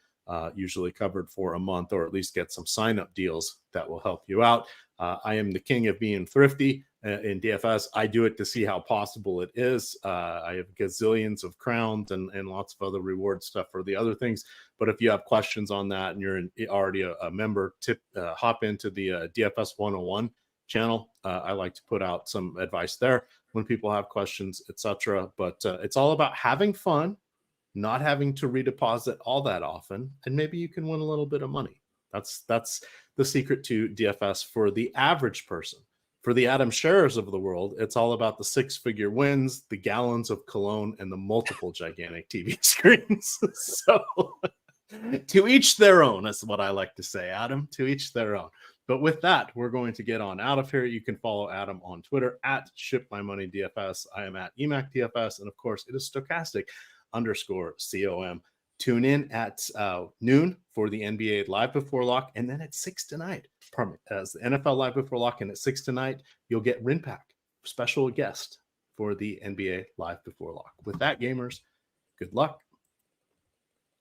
usually covered for a month, or at least get some sign-up deals that will help you out. I am the king of being thrifty in DFS. I do it to see how possible it is. I have gazillions of crowns and lots of other reward stuff for the other things. But if you have questions on that and you're already a member, hop into the DFS 101 channel. I like to put out some advice there when people have questions, etc. But it's all about having fun, not having to redeposit all that often, and maybe you can win a little bit of money. That's the secret to DFS for the average person. For the Adam Scherers of the world, it's all about the 6-figure wins, the gallons of cologne, and the multiple gigantic TV screens. So to each their own, that's what I like to say, Adam, to each their own. But with that, we're going to get on out of here. You can follow Adam on Twitter at ShipMyMoneyDFS. I am at EMac DFS. And of course, it is Stochastic_COM. Tune in at noon for the NBA Live Before Lock. And then at 6 tonight, as the NFL Live Before Lock. And at 6 tonight, you'll get Rinpack, special guest for the NBA Live Before Lock. With that, gamers, good luck.